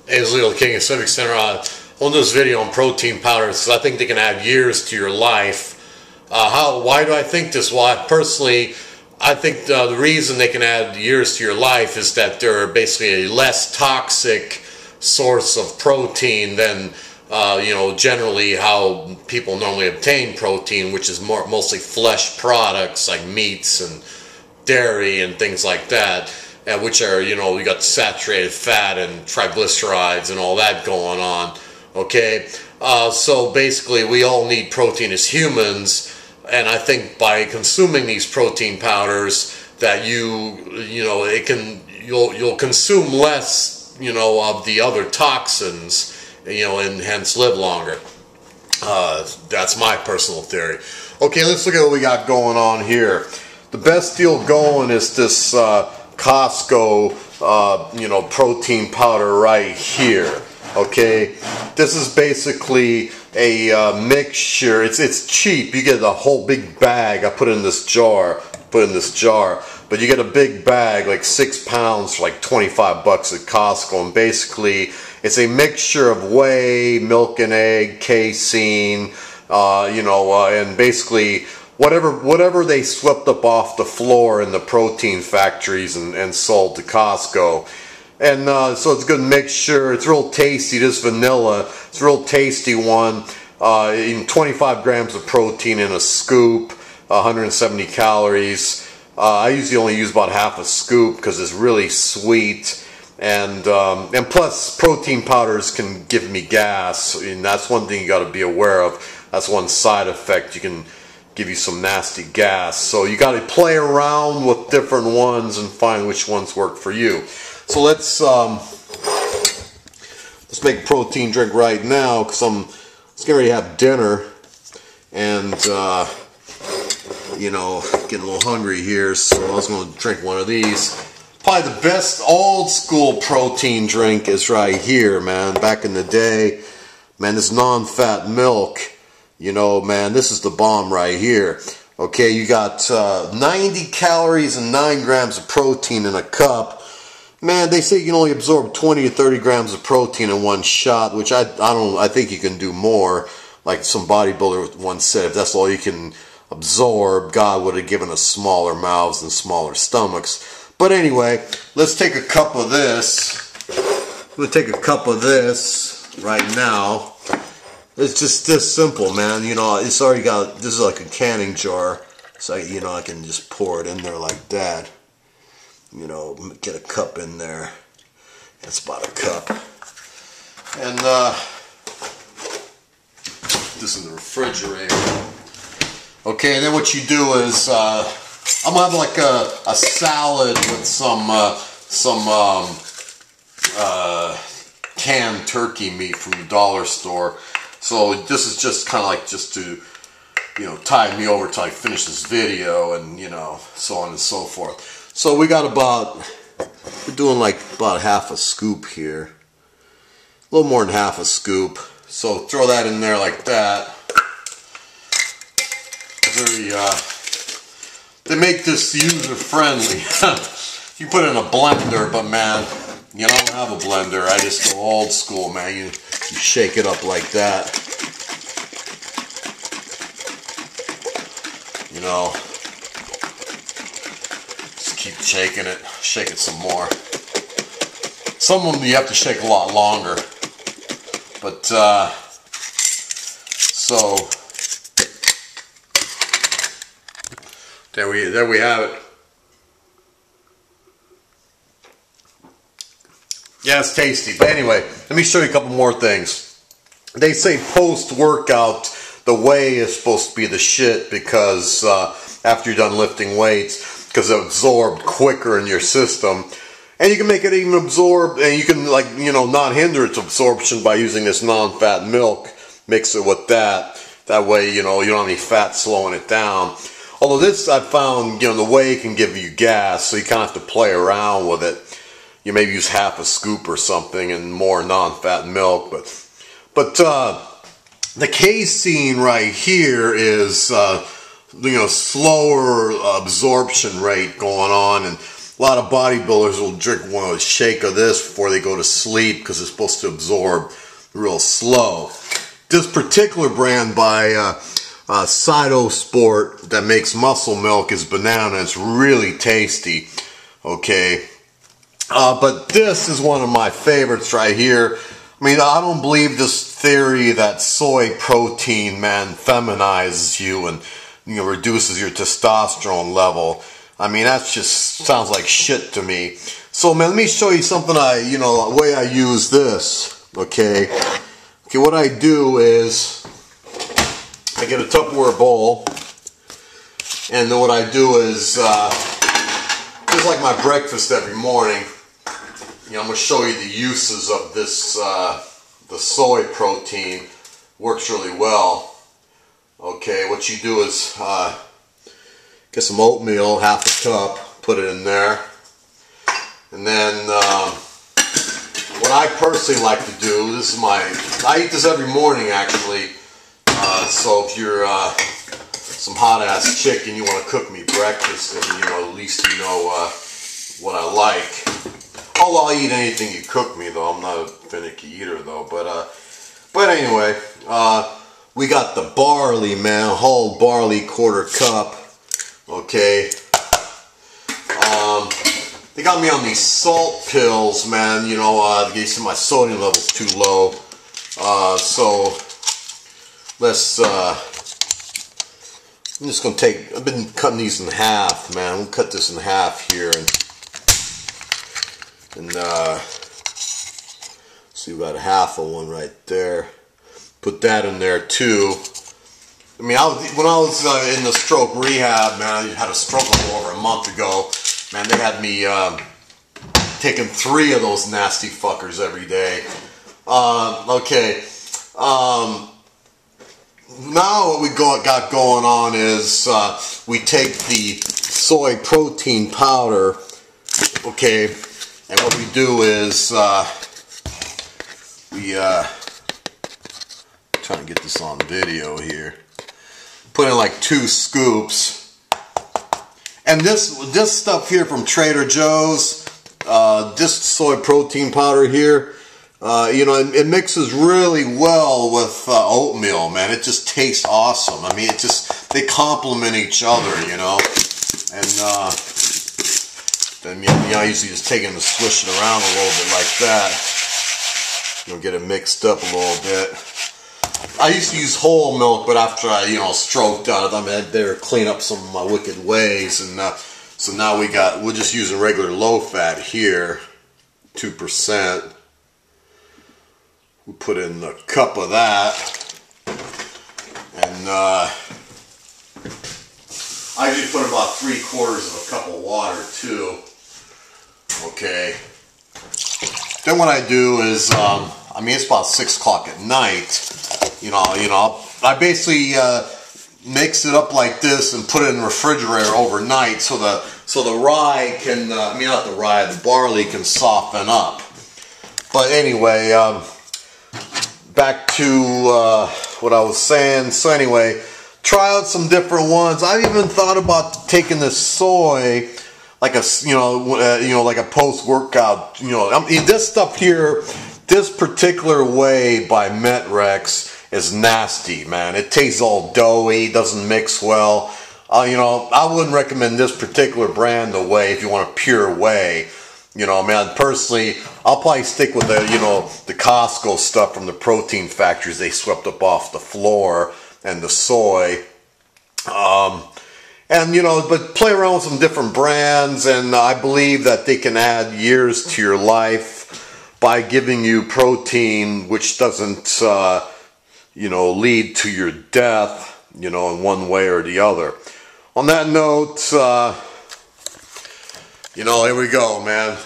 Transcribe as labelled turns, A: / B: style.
A: As Leo King of Civic Center, on this video on protein powders, I think they can add years to your life. Why do I think this? Well, personally, I think the reason they can add years to your life is that they're basically a less toxic source of protein than generally how people normally obtain protein, which is mostly flesh products like meats and dairy and things like that. Which are, you got saturated fat and triglycerides and all that going on, okay? So basically we all need protein as humans, and I think by consuming these protein powders that you'll consume less, of the other toxins, and hence live longer. That's my personal theory. Okay, let's look at what we got going on here. The best deal going is this Costco, protein powder right here. Okay, this is basically a mixture. It's cheap. You get a whole big bag. I put it in this jar. But you get a big bag, like 6 pounds, for like 25 bucks at Costco. And basically, it's a mixture of whey, milk and egg, casein, and basically whatever they swept up off the floor in the protein factories and sold to Costco. And so it's a good mixture. It's real tasty. This vanilla, it's a real tasty one. 25 grams of protein in a scoop, 170 calories. I usually only use about half a scoop because it's really sweet. And plus, protein powders can give me gas, and that's one thing you got to be aware of. That's one side effect. You can give you some nasty gas. So you got to play around with different ones and find which ones work for you. So let's make a protein drink right now, because I'm getting ready to have dinner, and getting a little hungry here. So I was going to drink one of these. Probably the best old school protein drink is right here, man. Back in the day, man, this non-fat milk. Man, this is the bomb right here. Okay, you got 90 calories and 9 grams of protein in a cup. Man, they say you can only absorb 20 to 30 grams of protein in one shot, which I think you can do more. Like some bodybuilder once said, if that's all you can absorb, God would have given us smaller mouths and smaller stomachs. But anyway, let's take a cup of this. We'll take a cup of this right now. It's just this simple, man. It's already got, this is like a canning jar. So, I can just pour it in there like that. Get a cup in there. That's about a cup. And, this in the refrigerator. Okay, and then what you do is, I'm gonna have like a salad with some canned turkey meat from the dollar store. So this is just kind of like just to, tide me over till I finish this video, and so on and so forth. So we got we're doing like about half a scoop here, a little more than half a scoop. So throw that in there like that. They make this user friendly. You put it in a blender, but man, I don't have a blender. I just go old school, man. You shake it up like that. Just keep shaking it. Shake it some more. Some of them you have to shake a lot longer. But, so, there we have it. Yeah, it's tasty. But anyway, let me show you a couple more things. They say post-workout, the whey is supposed to be the shit, because after you're done lifting weights, because it absorbed quicker in your system. And you can make it even absorb, and you can, like, not hinder its absorption by using this non-fat milk. Mix it with that. That way, you don't have any fat slowing it down. Although this, I found, the whey can give you gas, so you kind of have to play around with it. You maybe use half a scoop or something and more non-fat milk. But the casein right here is, slower absorption rate going on. And A lot of bodybuilders will drink a shake of this before they go to sleep because it's supposed to absorb real slow. This particular brand by Cytosport that makes muscle milk is banana. It's really tasty. Okay. But this is one of my favorites right here. I mean, I don't believe this theory that soy protein, man, feminizes you and, you know, reduces your testosterone level. I mean, that just sounds like shit to me. So, man, let me show you something the way I use this, okay? Okay, what I do is I get a Tupperware bowl, and then what I do is, just like my breakfast every morning, you know, I'm going to show you the uses of this, the soy protein. Works really well. Okay, what you do is get some oatmeal, half a cup, put it in there. And then what I personally like to do, I eat this every morning actually. So if you're some hot ass chick and you want to cook me breakfast, then you know, at least you know what I like. Although I'll eat anything you cook me though, I'm not a finicky eater though. But anyway, we got the barley, man, whole barley, quarter cup. Okay. They got me on these salt pills, man. You know, they said my sodium level's too low. So let's. I'm just gonna take. I've been cutting these in half, man. We'll cut this in half here, and see, we got half of one right there. Put that in there too. I mean, when I was in the stroke rehab, man, I had a stroke a little over a month ago. Man, they had me taking 3 of those nasty fuckers every day. Okay. Now what we got going on is we take the soy protein powder, okay, and what we do is we trying to get this on video here. Put in like 2 scoops, and this stuff here from Trader Joe's, this soy protein powder here, you know, it mixes really well with oatmeal, man. It just tastes awesome. I mean, they complement each other, you know. And then you know, I usually just take it and swish it around a little bit like that. You know, get it mixed up a little bit. I used to use whole milk, but after I, you know, stroked out, I mean, they were clean up some of my wicked ways, and so now we're just using regular low fat here, 2%. We put in a cup of that, and I usually put about 3/4 of a cup of water too. Okay. Then what I do is, I mean, it's about 6 o'clock at night. You know, I basically mix it up like this and put it in the refrigerator overnight, so the rye can, I mean, not the rye, the barley can soften up. But anyway, back to what I was saying. So anyway, try out some different ones. I've even thought about taking this soy, like a, you know, like a post-workout. You know, this stuff here, this particular whey by Met-Rx is nasty, man. It tastes all doughy, doesn't mix well. You know, I wouldn't recommend this particular brand of whey if you want a pure whey. You know, man, personally, I'll probably stick with the, you know, the Costco stuff from the protein factories they swept up off the floor, and the soy. And, you know, but play around with some different brands, and I believe that they can add years to your life by giving you protein which doesn't, you know, lead to your death, you know, in one way or the other. On that note, you know, here we go, man.